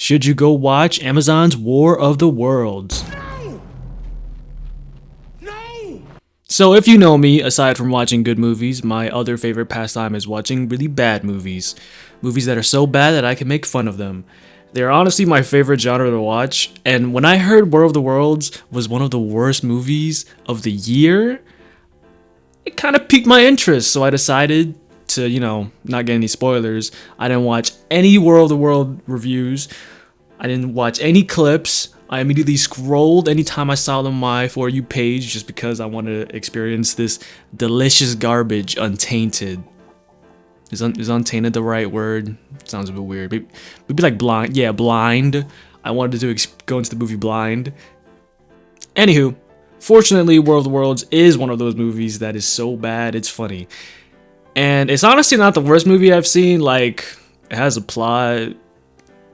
Should you go watch Amazon's War of the Worlds? No! So if you know me, aside from watching good movies, my other favorite pastime is watching really bad movies. Movies that are so bad that I can make fun of them. They're honestly my favorite genre to watch, and when I heard War of the Worlds was one of the worst movies of the year, it kind of piqued my interest, so I decided to, not get any spoilers. I didn't watch any War of the World reviews. I didn't watch any clips. I immediately scrolled anytime I saw them on my For You page just because I wanted to experience this delicious garbage untainted. Is untainted the right word? Sounds a bit weird. Maybe like blind. Yeah, blind. I wanted to go into the movie blind. Anywho, fortunately, War of the Worlds is one of those movies that is so bad it's funny. And it's honestly not the worst movie I've seen. Like, it has a plot,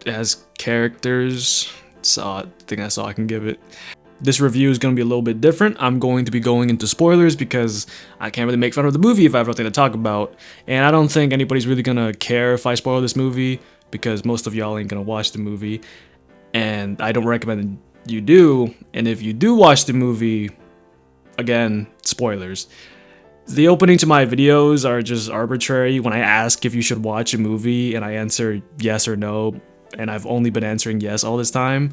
it has characters. So I think that's all I can give it. This review is going to be a little bit different. I'm going to be going into spoilers because I can't really make fun of the movie if I have nothing to talk about. And I don't think anybody's really going to care if I spoil this movie because most of y'all ain't going to watch the movie. And I don't recommend you do. And if you do watch the movie, again, spoilers. The opening to my videos are just arbitrary. When I ask if you should watch a movie and I answer yes or no, and I've only been answering yes all this time,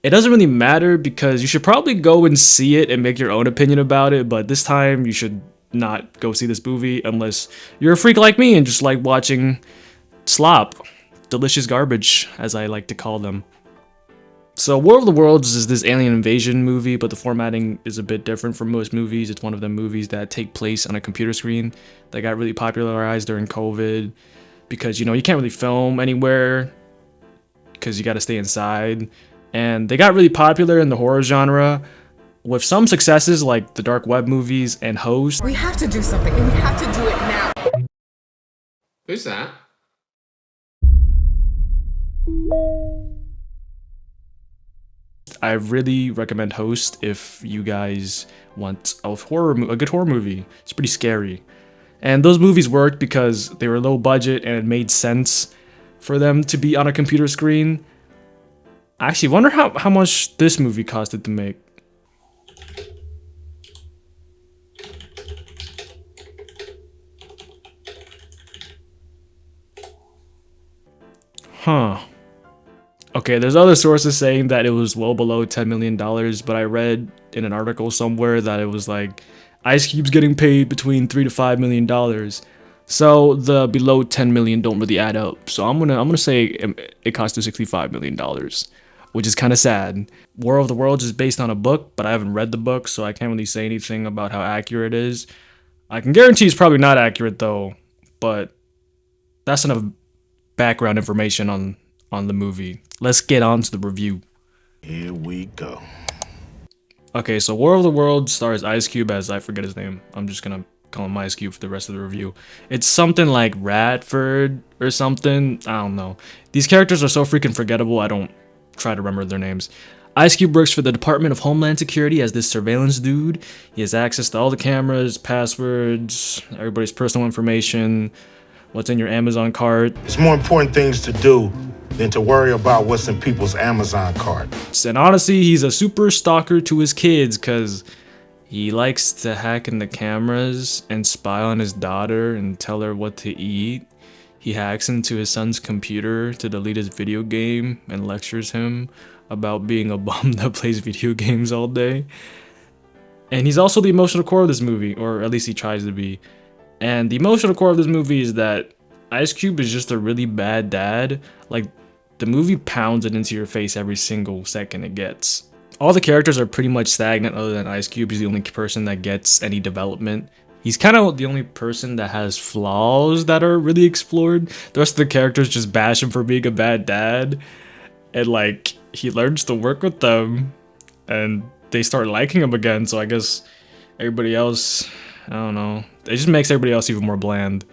it doesn't really matter because you should probably go and see it and make your own opinion about it, but this time you should not go see this movie unless you're a freak like me and just like watching slop, delicious garbage, as I like to call them. So War of the Worlds is this alien invasion movie, but the formatting is a bit different from most movies. It's one of the movies that take place on a computer screen that got really popularized during COVID because, you can't really film anywhere because you got to stay inside. And they got really popular in the horror genre with some successes like the Dark Web movies and Host. We have to do something, and we have to do it now. Who's that? I really recommend Host if you guys want a good horror movie. It's pretty scary. And those movies worked because they were low budget and it made sense for them to be on a computer screen. I actually wonder how much this movie costed to make. Huh. Okay, there's other sources saying that it was well below $10 million, but I read in an article somewhere that it was like Ice Cube's getting paid between $3 to $5 million. So the below 10 million don't really add up. So I'm gonna say it cost $65 million, which is kind of sad. War of the Worlds is based on a book, but I haven't read the book, so I can't really say anything about how accurate it is. I can guarantee it's probably not accurate though, but that's enough background information on the movie. Let's get on to the review. Here we go. Okay, so War of the Worlds stars Ice Cube as, I forget his name. I'm just gonna call him Ice Cube for the rest of the review. It's something like Radford or something. I don't know. These characters are so freaking forgettable, I don't try to remember their names. Ice Cube works for the Department of Homeland Security as this surveillance dude. He has access to all the cameras, passwords, everybody's personal information, what's in your Amazon cart. There's more important things to do than to worry about what's in people's Amazon cart. And honestly, he's a super stalker to his kids because he likes to hack in the cameras and spy on his daughter and tell her what to eat. He hacks into his son's computer to delete his video game and lectures him about being a bum that plays video games all day. And he's also the emotional core of this movie, or at least he tries to be. And the emotional core of this movie is that Ice Cube is just a really bad dad. Like, the movie pounds it into your face every single second it gets. All the characters are pretty much stagnant other than Ice Cube. He's the only person that gets any development. He's kind of the only person that has flaws that are really explored. The rest of the characters just bash him for being a bad dad. And like, he learns to work with them and they start liking him again. So I guess everybody else, I don't know. It just makes everybody else even more bland.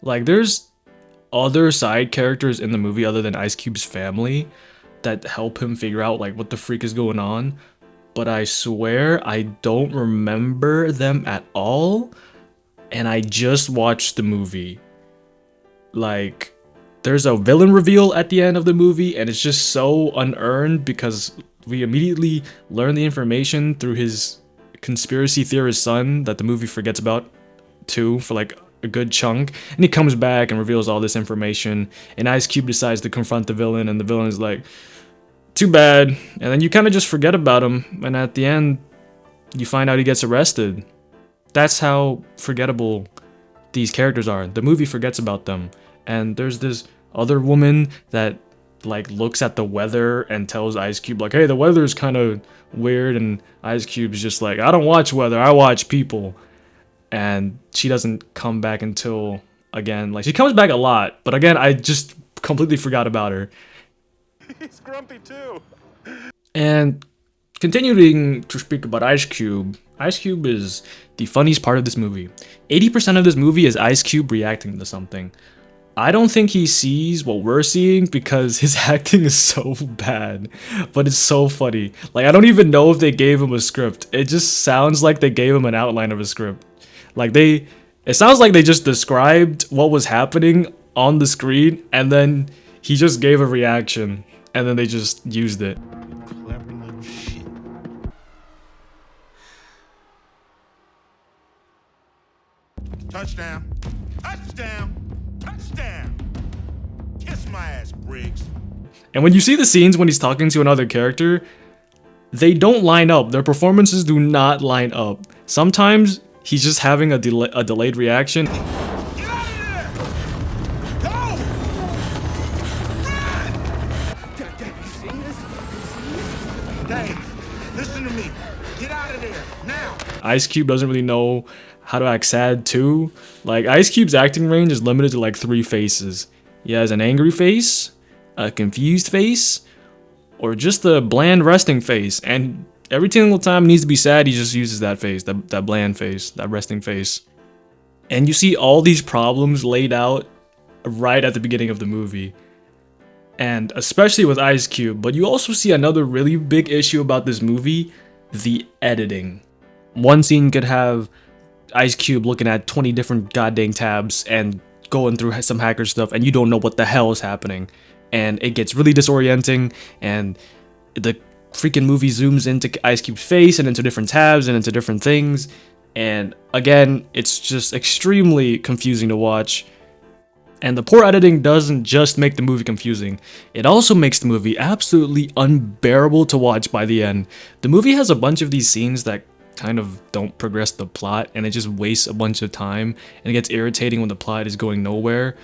Like, there's other side characters in the movie other than Ice Cube's family that help him figure out like what the freak is going on. but I swear I don't remember them at all. And I just watched the movie. Like, there's a villain reveal at the end of the movie, and it's just so unearned because we immediately learn the information through his conspiracy theorist son that the movie forgets about too for like a good chunk. And he comes back and reveals all this information, and Ice Cube decides to confront the villain, and the villain is like, too bad. And then you kind of just forget about him, and at the end, you find out he gets arrested. That's how forgettable these characters are. The movie forgets about them. And there's this other woman that like looks at the weather and tells Ice Cube like, hey, the weather's kind of weird, and Ice Cube's just like, I don't watch weather, I watch people. And she doesn't come back until, again, like, she comes back a lot, but again, I just completely forgot about her. He's grumpy too. And continuing to speak about Ice Cube is the funniest part of this movie. 80% of this movie is Ice Cube reacting to something. I don't think he sees what we're seeing because his acting is so bad, but it's so funny. Like, I don't even know if they gave him a script. It just sounds like they gave him an outline of a script. Like, it sounds like they just described what was happening on the screen, and then he just gave a reaction, and then they just used it. Clever little shit. Touchdown. Touchdown. Touchdown. Kiss my ass, Briggs. And when you see the scenes when he's talking to another character, they don't line up. Their performances do not line up. Sometimes he's just having a delayed reaction. Get out of there! Go! Dave, listen to me. Get out of there, now! Ice Cube doesn't really know how to act sad too. Like, Ice Cube's acting range is limited to like 3 faces. He has an angry face, a confused face, or just a bland resting face. And every single time he needs to be sad, he just uses that face, that bland face, that resting face. And you see all these problems laid out right at the beginning of the movie. And especially with Ice Cube, but you also see another really big issue about this movie, the editing. One scene could have Ice Cube looking at 20 different goddamn tabs and going through some hacker stuff, and you don't know what the hell is happening. And it gets really disorienting, and the freaking movie zooms into Ice Cube's face and into different tabs and into different things. And again, it's just extremely confusing to watch. And the poor editing doesn't just make the movie confusing, it also makes the movie absolutely unbearable to watch by the end. The movie has a bunch of these scenes that kind of don't progress the plot, and it just wastes a bunch of time, and it gets irritating when the plot is going nowhere.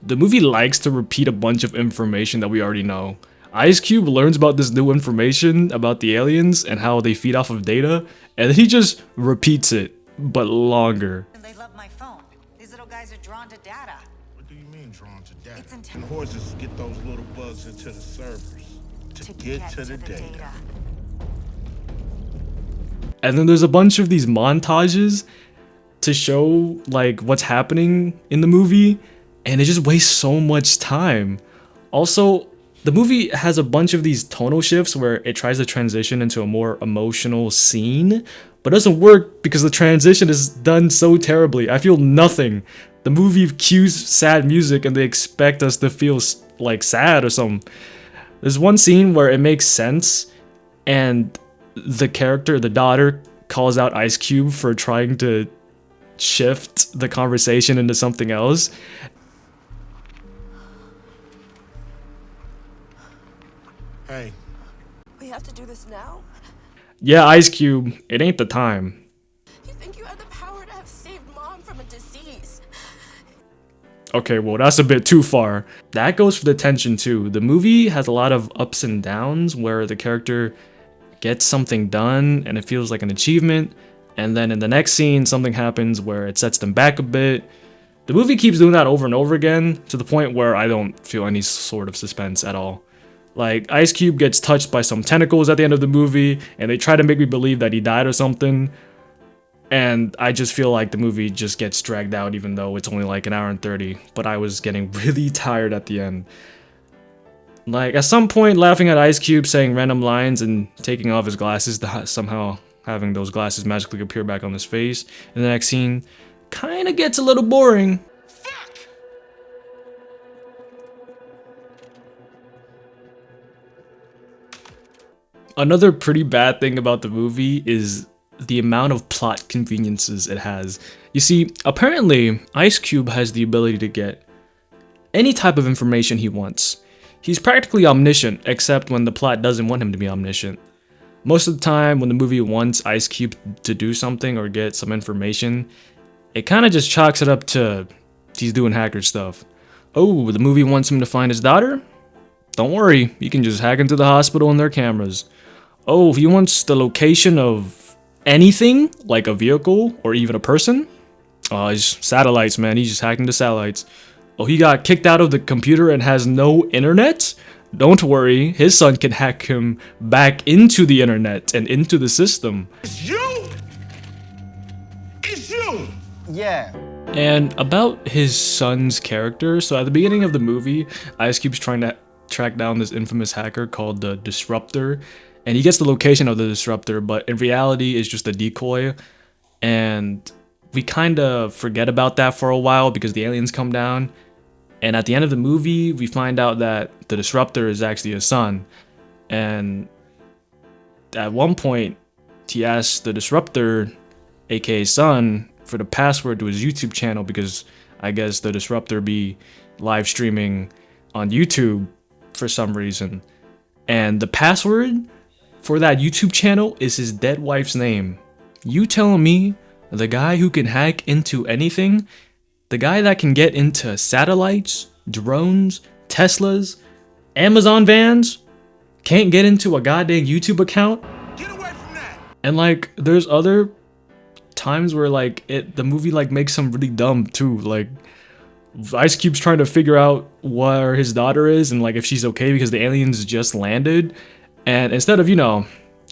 The movie likes to repeat a bunch of information that we already know. Ice Cube learns about this new information about the aliens and how they feed off of data, and then he just repeats it, but longer. They love my phone. These little guys are drawn to data. What do you mean drawn to data? It's And horses get those little bugs into the servers to get to the data. And then there's a bunch of these montages to show like what's happening in the movie, and it just wastes so much time. Also, the movie has a bunch of these tonal shifts where it tries to transition into a more emotional scene, but it doesn't work because the transition is done so terribly. I feel nothing. The movie cues sad music and they expect us to feel like sad or something. There's one scene where it makes sense, and the character, the daughter, calls out Ice Cube for trying to shift the conversation into something else. Hey, We have to do this now? Yeah, Ice Cube, it ain't the time. You think you have the power to have saved Mom from a disease? Okay, well, that's a bit too far. That goes for the tension too. The movie has a lot of ups and downs where the character gets something done and it feels like an achievement, and then in the next scene something happens where it sets them back a bit. The movie keeps doing that over and over again to the point where I don't feel any sort of suspense at all. Like, Ice Cube gets touched by some tentacles at the end of the movie, and they try to make me believe that he died or something, and I just feel like the movie just gets dragged out even though it's only like an hour and 30, but I was getting really tired at the end. Like, at some point, laughing at Ice Cube saying random lines and taking off his glasses, somehow having those glasses magically appear back on his face. And the next scene kind of gets a little boring. Another pretty bad thing about the movie is the amount of plot conveniences it has. You see, apparently, Ice Cube has the ability to get any type of information he wants. He's practically omniscient, except when the plot doesn't want him to be omniscient. Most of the time, when the movie wants Ice Cube to do something or get some information, it kind of just chalks it up to he's doing hacker stuff. Oh, the movie wants him to find his daughter? Don't worry, you can just hack into the hospital and their cameras. Oh, he wants the location of anything, like a vehicle or even a person? Oh, he's satellites, man. He's just hacking the satellites. Oh, he got kicked out of the computer and has no internet? Don't worry, his son can hack him back into the internet and into the system. It's you! It's you! Yeah. And about his son's character, so at the beginning of the movie, Ice Cube's trying to track down this infamous hacker called the Disruptor, and he gets the location of the Disruptor, but in reality it's just a decoy, and we kind of forget about that for a while because the aliens come down, and at the end of the movie we find out that the Disruptor is actually his son, and at one point he asks the Disruptor, aka son, for the password to his YouTube channel because I guess the Disruptor be live streaming on YouTube for some reason. And the password for that YouTube channel is his dead wife's name. You telling me the guy who can hack into anything, the guy that can get into satellites, drones, Teslas, Amazon vans, can't get into a goddamn YouTube account? Get away from that! And like, there's other times where like the movie like makes some really dumb too. Like Ice Cube's trying to figure out where his daughter is and like if she's okay because the aliens just landed, and instead of, you know,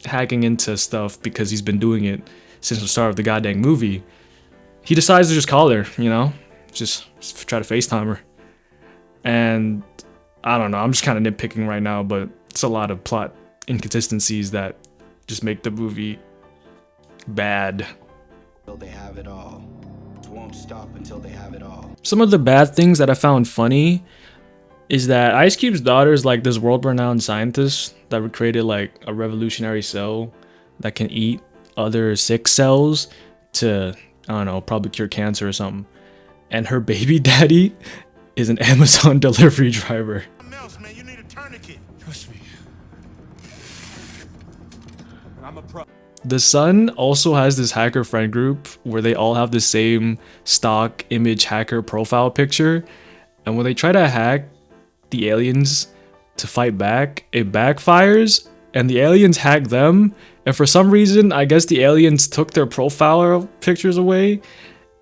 hacking into stuff because he's been doing it since the start of the goddamn movie, he decides to just call her, you know, just try to FaceTime her. And I don't know, I'm just kind of nitpicking right now, but it's a lot of plot inconsistencies that just make the movie bad. They have it all. It won't stop until they have it all. Some of the bad things that I found funny is that Ice Cube's daughter is like this world-renowned scientist that created like a revolutionary cell that can eat other sick cells to, I don't know, probably cure cancer or something. And her baby daddy is an Amazon delivery driver. Else, man, you need a tourniquet. Trust me. I'm a pro. The son also has this hacker friend group where they all have the same stock image hacker profile picture, and when they try to hack the aliens to fight back, it backfires and the aliens hack them, and for some reason I guess the aliens took their profile pictures away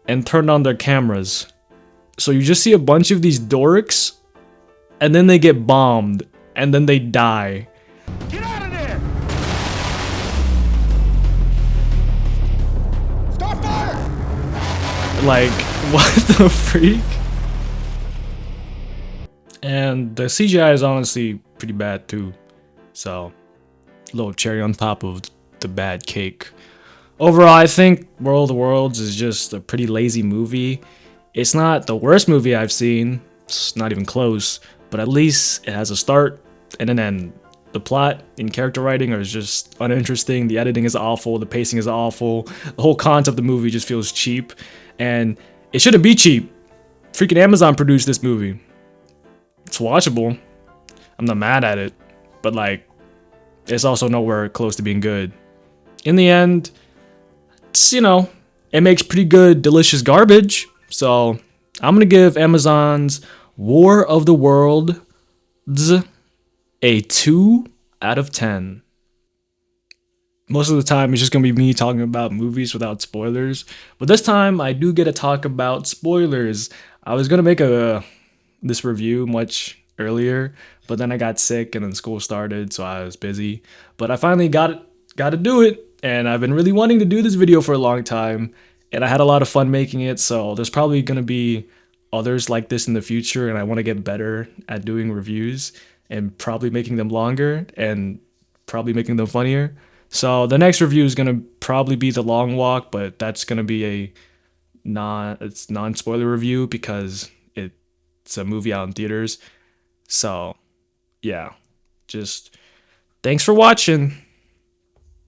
and turned on their cameras. So you just see a bunch of these dorks and then they get bombed and then they die. Get out of there! Start fire! Like, what the freak? And the CGI is honestly pretty bad too. So, little cherry on top of the bad cake. Overall, I think World of Worlds is just a pretty lazy movie. It's not the worst movie I've seen. It's not even close. But at least it has a start and an end. The plot and character writing are just uninteresting. The editing is awful. The pacing is awful. The whole concept of the movie just feels cheap. And it shouldn't be cheap. Freaking Amazon produced this movie. It's watchable. I'm not mad at it. But like, it's also nowhere close to being good. In the end, it's, you know, it makes pretty good, delicious garbage. So I'm gonna give Amazon's War of the Worlds a 2 out of 10. Most of the time, it's just gonna be me talking about movies without spoilers. But this time, I do get to talk about spoilers. I was gonna make this review much earlier, but then I got sick and then school started, so I was busy. But I finally got to do it, and I've been really wanting to do this video for a long time, and I had a lot of fun making it, so there's probably gonna be others like this in the future, and I want to get better at doing reviews. and probably making them longer and probably making them funnier. So the next review is gonna probably be The Long Walk, but that's gonna be a non-spoiler review because it's a movie out in theaters. So yeah, just thanks for watching.